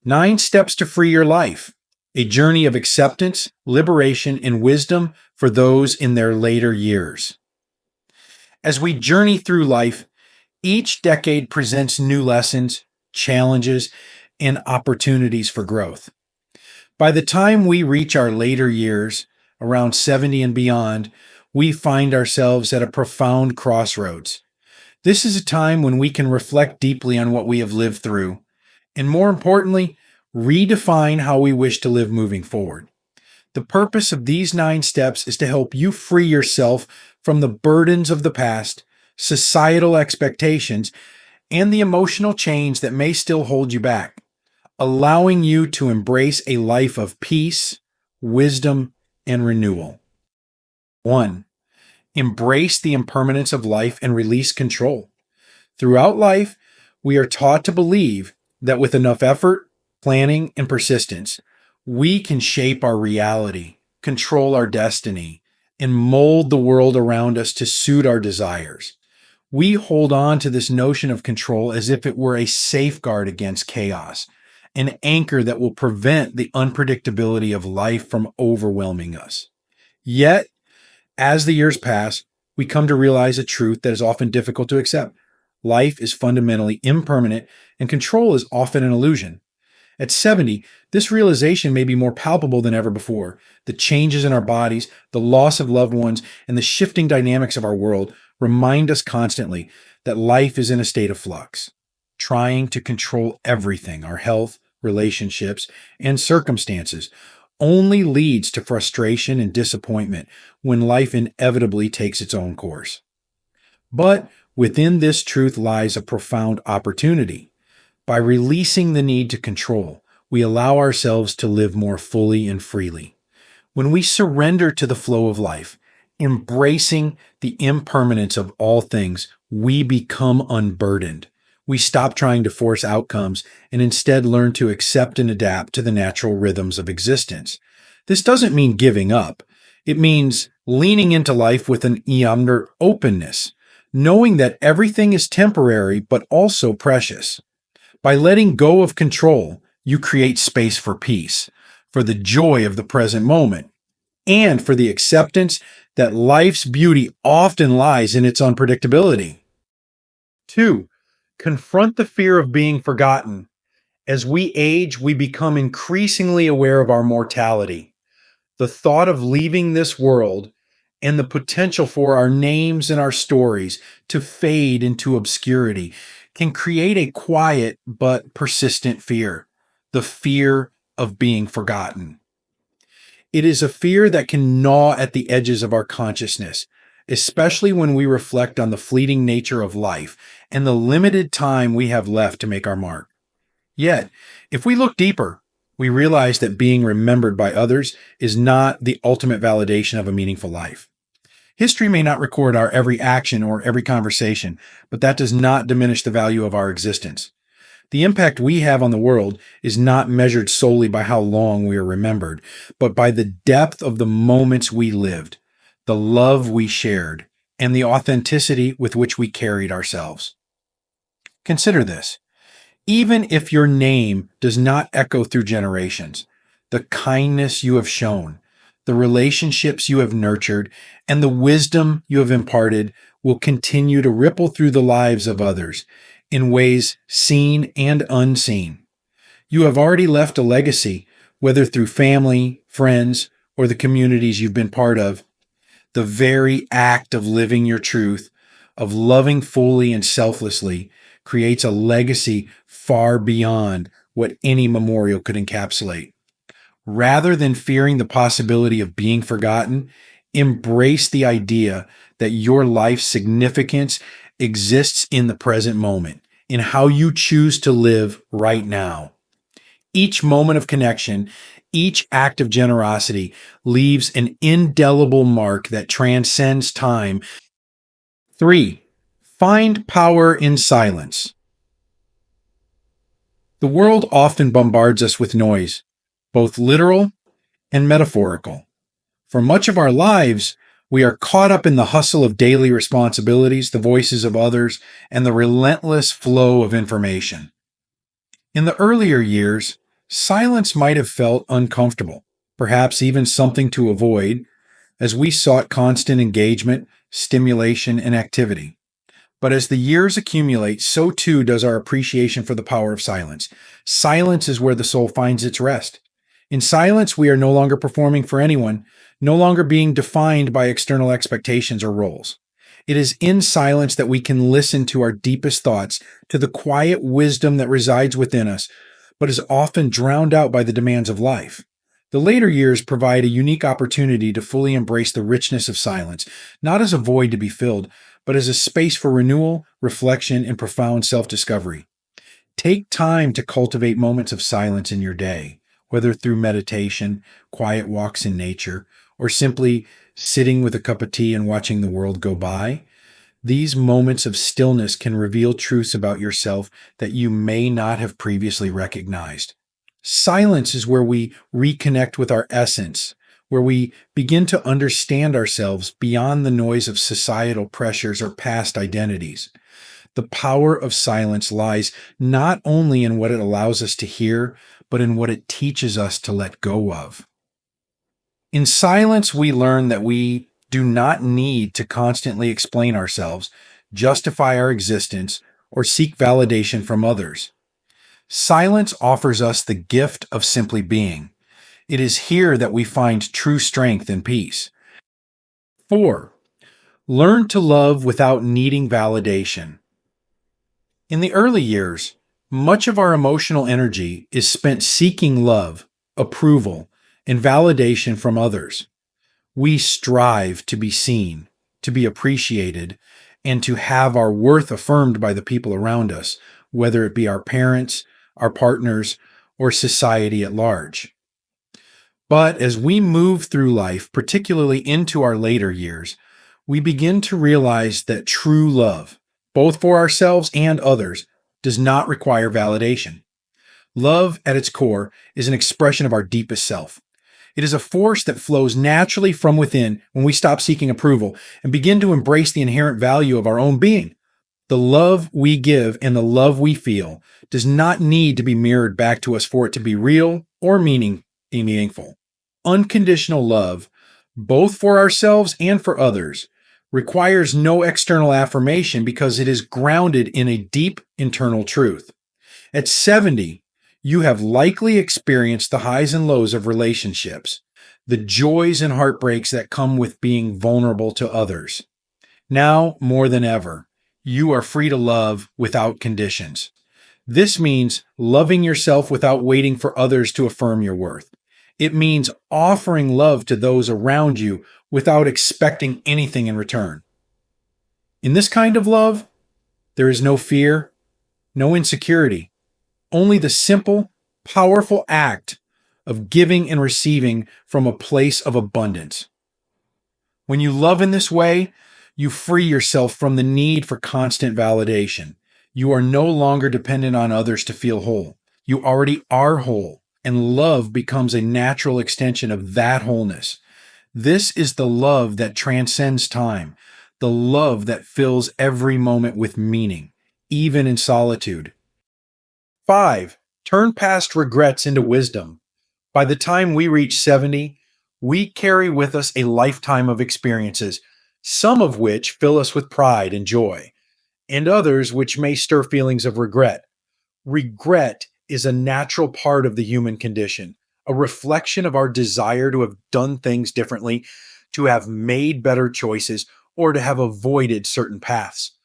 9 Steps to Free Your Life, a journey of acceptance, liberation, and wisdom for those in their later years. As we journey through life, each decade presents new lessons, challenges, and opportunities for growth. By the time we reach our later years, around 70 and beyond, we find ourselves at a profound crossroads. This is a time when we can reflect deeply on what we have lived through, and more importantly, redefine how we wish to live moving forward. The purpose of these 9 steps is to help you free yourself from the burdens of the past, societal expectations, and the emotional chains that may still hold you back, allowing you to embrace a life of peace, wisdom, and renewal. 1. Embrace the impermanence of life and release control. Throughout life, we are taught to believe that with enough effort, planning, and persistence, we can shape our reality, control our destiny, and mold the world around us to suit our desires. We hold on to this notion of control as if it were a safeguard against chaos, an anchor that will prevent the unpredictability of life from overwhelming us. Yet, as the years pass, we come to realize a truth that is often difficult to accept. Life is fundamentally impermanent, and control is often an illusion. At 70, this realization may be more palpable than ever before. The changes in our bodies, the loss of loved ones, and the shifting dynamics of our world remind us constantly that life is in a state of flux. Trying to control everything, our health, relationships, and circumstances, only leads to frustration and disappointment when life inevitably takes its own course. But within this truth lies a profound opportunity. By releasing the need to control, we allow ourselves to live more fully and freely. When we surrender to the flow of life, embracing the impermanence of all things, we become unburdened. We stop trying to force outcomes and instead learn to accept and adapt to the natural rhythms of existence. This doesn't mean giving up. It means leaning into life with an eager openness, knowing that everything is temporary but also precious. By letting go of control, you create space for peace, for the joy of the present moment, and for the acceptance that life's beauty often lies in its unpredictability. 2. Confront the fear of being forgotten. As we age, we become increasingly aware of our mortality. The thought of leaving this world and the potential for our names and our stories to fade into obscurity can create a quiet but persistent fear, the fear of being forgotten. It is a fear that can gnaw at the edges of our consciousness, especially when we reflect on the fleeting nature of life and the limited time we have left to make our mark. Yet, if we look deeper, we realize that being remembered by others is not the ultimate validation of a meaningful life. History may not record our every action or every conversation, but that does not diminish the value of our existence. The impact we have on the world is not measured solely by how long we are remembered, but by the depth of the moments we lived, the love we shared, and the authenticity with which we carried ourselves. Consider this. Even if your name does not echo through generations, the kindness you have shown, the relationships you have nurtured, and the wisdom you have imparted will continue to ripple through the lives of others in ways seen and unseen. You have already left a legacy, whether through family, friends, or the communities you've been part of. The very act of living your truth, of loving fully and selflessly, creates a legacy far beyond what any memorial could encapsulate. Rather than fearing the possibility of being forgotten, embrace the idea that your life's significance exists in the present moment, in how you choose to live right now. Each moment of connection, each act of generosity leaves an indelible mark that transcends time. 3. Find power in silence. The world often bombards us with noise, both literal and metaphorical. For much of our lives, we are caught up in the hustle of daily responsibilities, the voices of others, and the relentless flow of information. In the earlier years, Silence might have felt uncomfortable, perhaps even something to avoid, as we sought constant engagement, stimulation, and activity. But as the years accumulate, so too does our appreciation for the power of silence. Silence is where the soul finds its rest. In silence, we are no longer performing for anyone, no longer being defined by external expectations or roles. It is in silence that we can listen to our deepest thoughts, to the quiet wisdom that resides within us, but is often drowned out by the demands of life. The later years provide a unique opportunity to fully embrace the richness of silence, not as a void to be filled, but as a space for renewal, reflection, and profound self discovery. Take time to cultivate moments of silence in your day, whether through meditation, quiet walks in nature, or simply sitting with a cup of tea and watching the world go by. These moments of stillness can reveal truths about yourself that you may not have previously recognized. Silence is where we reconnect with our essence, where we begin to understand ourselves beyond the noise of societal pressures or past identities. The power of silence lies not only in what it allows us to hear, but in what it teaches us to let go of. In silence, we learn that we do not need to constantly explain ourselves, justify our existence, or seek validation from others. Silence offers us the gift of simply being. It is here that we find true strength and peace. 4. Learn to love without needing validation. In the early years, much of our emotional energy is spent seeking love, approval, and validation from others. We strive to be seen, to be appreciated, and to have our worth affirmed by the people around us, whether it be our parents, our partners, or society at large. But as we move through life, particularly into our later years, we begin to realize that true love, both for ourselves and others, does not require validation. Love, at its core, is an expression of our deepest self. It is a force that flows naturally from within when we stop seeking approval and begin to embrace the inherent value of our own being. The love we give and the love we feel does not need to be mirrored back to us for it to be real or meaningful. Unconditional love, both for ourselves and for others, requires no external affirmation because it is grounded in a deep internal truth. At 70, you have likely experienced the highs and lows of relationships, the joys and heartbreaks that come with being vulnerable to others. Now, more than ever, you are free to love without conditions. This means loving yourself without waiting for others to affirm your worth. It means offering love to those around you without expecting anything in return. In this kind of love, there is no fear, no insecurity, only the simple, powerful act of giving and receiving from a place of abundance. When you love in this way, you free yourself from the need for constant validation. You are no longer dependent on others to feel whole. You already are whole, and love becomes a natural extension of that wholeness. This is the love that transcends time, the love that fills every moment with meaning, even in solitude. 5. Turn past regrets into wisdom. By the time we reach 70, we carry with us a lifetime of experiences, some of which fill us with pride and joy, and others which may stir feelings of regret. Regret is a natural part of the human condition, a reflection of our desire to have done things differently, to have made better choices, or to have avoided certain paths.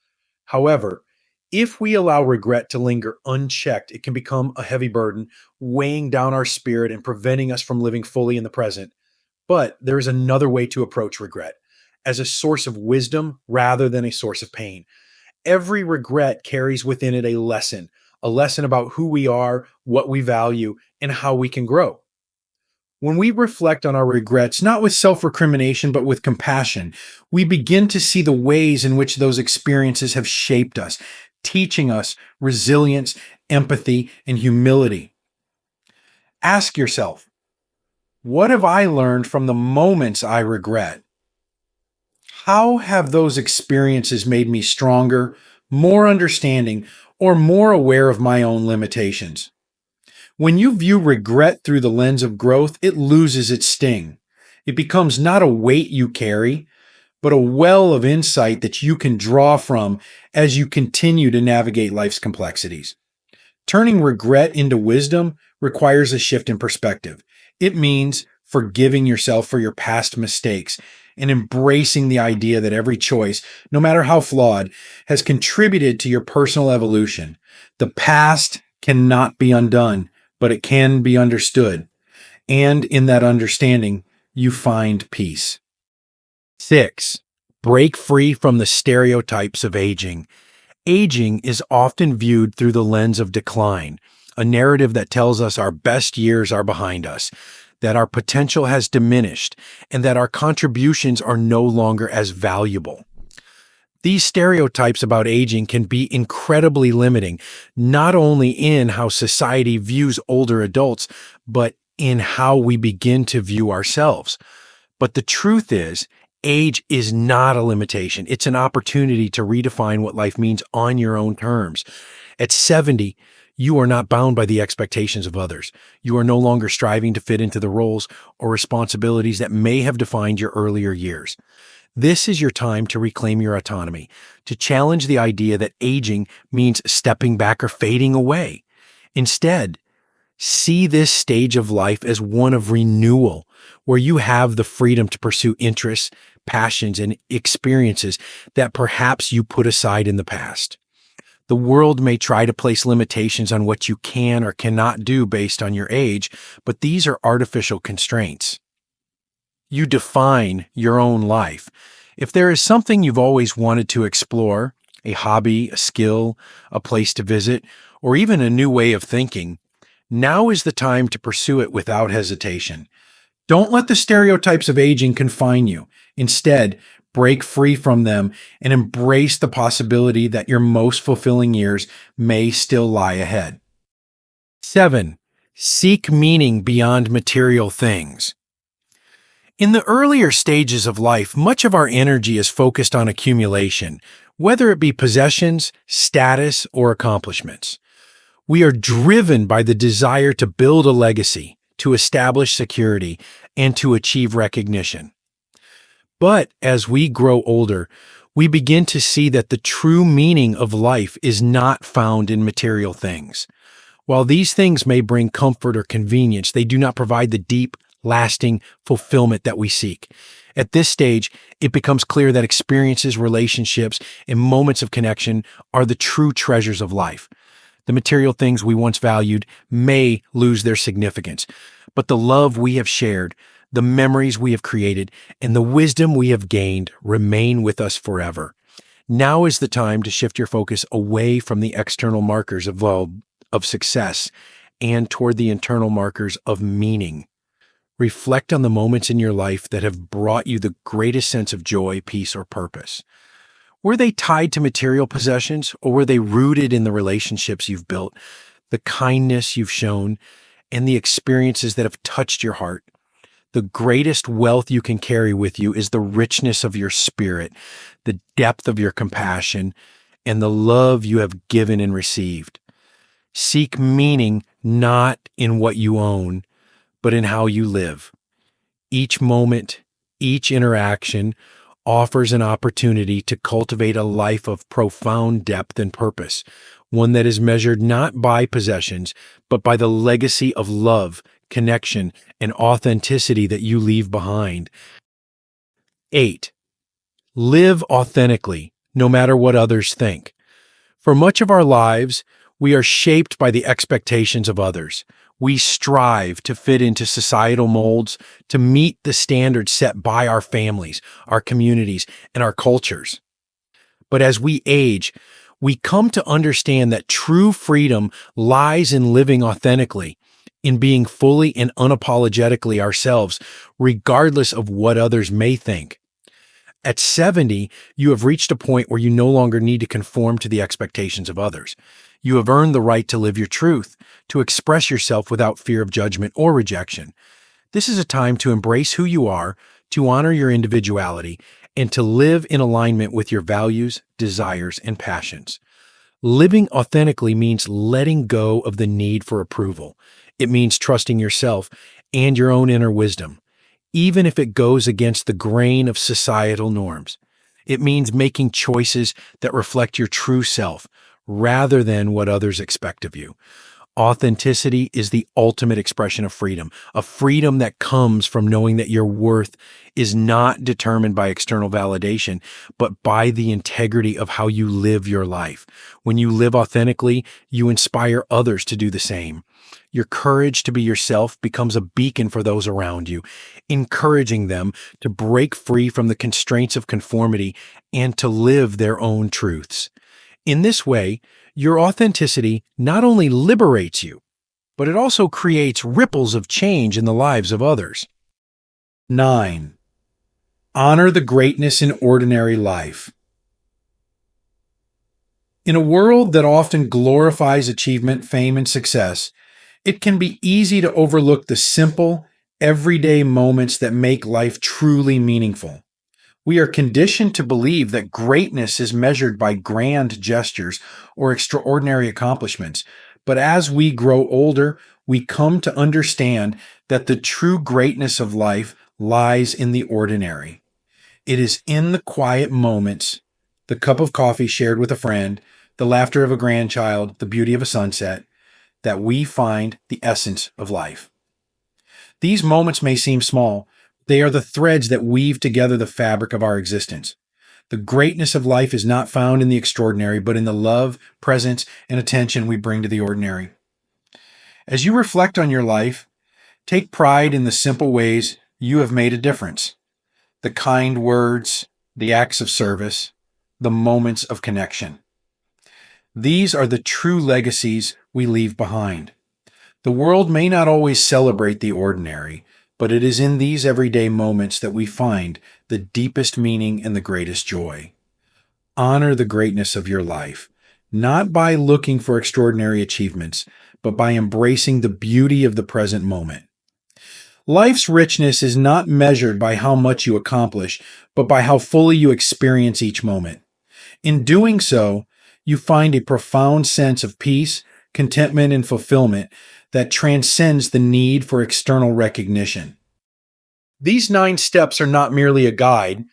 However, if we allow regret to linger unchecked, it can become a heavy burden, weighing down our spirit and preventing us from living fully in the present. But there is another way to approach regret, as a source of wisdom rather than a source of pain. Every regret carries within it a lesson about who we are, what we value, and how we can grow. When we reflect on our regrets, not with self-recrimination, but with compassion, we begin to see the ways in which those experiences have shaped us, teaching us resilience, empathy, and humility. Ask yourself, what have I learned from the moments I regret? How have those experiences made me stronger, more understanding, or more aware of my own limitations? When you view regret through the lens of growth, it loses its sting. It becomes not a weight you carry, but a well of insight that you can draw from as you continue to navigate life's complexities. Turning regret into wisdom requires a shift in perspective. It means forgiving yourself for your past mistakes and embracing the idea that every choice, no matter how flawed, has contributed to your personal evolution. The past cannot be undone, but it can be understood. And in that understanding, you find peace. 6. Break free from the stereotypes of aging. Aging is often viewed through the lens of decline, a narrative that tells us our best years are behind us, that our potential has diminished, and that our contributions are no longer as valuable. These stereotypes about aging can be incredibly limiting, not only in how society views older adults, but in how we begin to view ourselves. But the truth is, age is not a limitation. It's an opportunity to redefine what life means on your own terms. At 70, you are not bound by the expectations of others. You are no longer striving to fit into the roles or responsibilities that may have defined your earlier years. This is your time to reclaim your autonomy, to challenge the idea that aging means stepping back or fading away. Instead, see this stage of life as one of renewal, where you have the freedom to pursue interests, passions, and experiences that perhaps you put aside in the past. The world may try to place limitations on what you can or cannot do based on your age, but these are artificial constraints. You define your own life. If there is something you've always wanted to explore, a hobby, a skill, a place to visit, or even a new way of thinking, now is the time to pursue it without hesitation. Don't let the stereotypes of aging confine you. Instead, break free from them and embrace the possibility that your most fulfilling years may still lie ahead. 7. Seek meaning beyond material things. In the earlier stages of life, much of our energy is focused on accumulation, whether it be possessions, status, or accomplishments. We are driven by the desire to build a legacy, to establish security, and to achieve recognition. But as we grow older, we begin to see that the true meaning of life is not found in material things. While these things may bring comfort or convenience, they do not provide the deep, lasting fulfillment that we seek. At this stage, it becomes clear that experiences, relationships, and moments of connection are the true treasures of life. The material things we once valued may lose their significance, but the love we have shared, the memories we have created, and the wisdom we have gained remain with us forever. Now is the time to shift your focus away from the external markers of success and toward the internal markers of meaning. Reflect on the moments in your life that have brought you the greatest sense of joy, peace, or purpose. Were they tied to material possessions, or were they rooted in the relationships you've built, the kindness you've shown, and the experiences that have touched your heart? The greatest wealth you can carry with you is the richness of your spirit, the depth of your compassion, and the love you have given and received. Seek meaning not in what you own, but in how you live. Each moment, each interaction offers an opportunity to cultivate a life of profound depth and purpose, one that is measured not by possessions, but by the legacy of love, connection, and authenticity that you leave behind. 8. Live authentically, no matter what others think. For much of our lives, we are shaped by the expectations of others. We strive to fit into societal molds, to meet the standards set by our families, our communities, and our cultures. But as we age, we come to understand that true freedom lies in living authentically, in being fully and unapologetically ourselves, regardless of what others may think. At 70, you have reached a point where you no longer need to conform to the expectations of others. You have earned the right to live your truth, to express yourself without fear of judgment or rejection. This is a time to embrace who you are, to honor your individuality, and to live in alignment with your values, desires, and passions. Living authentically means letting go of the need for approval. It means trusting yourself and your own inner wisdom, even if it goes against the grain of societal norms. It means making choices that reflect your true self rather than what others expect of you. Authenticity is the ultimate expression of freedom, a freedom that comes from knowing that your worth is not determined by external validation, but by the integrity of how you live your life. When you live authentically, you inspire others to do the same. Your courage to be yourself becomes a beacon for those around you, encouraging them to break free from the constraints of conformity and to live their own truths. In this way, your authenticity not only liberates you, but it also creates ripples of change in the lives of others. 9. Honor the greatness in ordinary life. In a world that often glorifies achievement, fame, and success, it can be easy to overlook the simple, everyday moments that make life truly meaningful. We are conditioned to believe that greatness is measured by grand gestures or extraordinary accomplishments. But as we grow older, we come to understand that the true greatness of life lies in the ordinary. It is in the quiet moments, the cup of coffee shared with a friend, the laughter of a grandchild, the beauty of a sunset, that we find the essence of life. These moments may seem small. They are the threads that weave together the fabric of our existence. The greatness of life is not found in the extraordinary, but in the love, presence, and attention we bring to the ordinary. As you reflect on your life, take pride in the simple ways you have made a difference. The kind words, the acts of service, the moments of connection. These are the true legacies we leave behind. The world may not always celebrate the ordinary, but it is in these everyday moments that we find the deepest meaning and the greatest joy. Honor the greatness of your life, not by looking for extraordinary achievements, but by embracing the beauty of the present moment. Life's richness is not measured by how much you accomplish, but by how fully you experience each moment. In doing so, you find a profound sense of peace, contentment, and fulfillment that transcends the need for external recognition. These 9 steps are not merely a guide,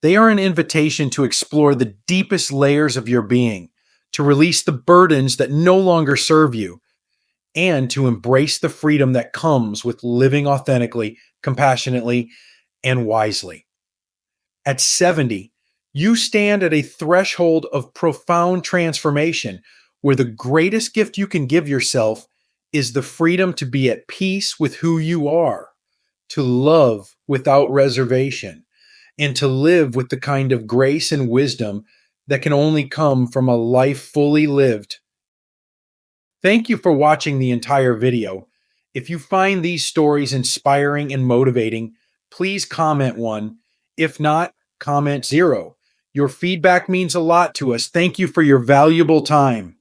they are an invitation to explore the deepest layers of your being, to release the burdens that no longer serve you, and to embrace the freedom that comes with living authentically, compassionately, and wisely. At 70, you stand at a threshold of profound transformation where the greatest gift you can give yourself is the freedom to be at peace with who you are, to love without reservation, and to live with the kind of grace and wisdom that can only come from a life fully lived. Thank you for watching the entire video. If you find these stories inspiring and motivating, please comment 1. If not, comment 0. Your feedback means a lot to us. Thank you for your valuable time.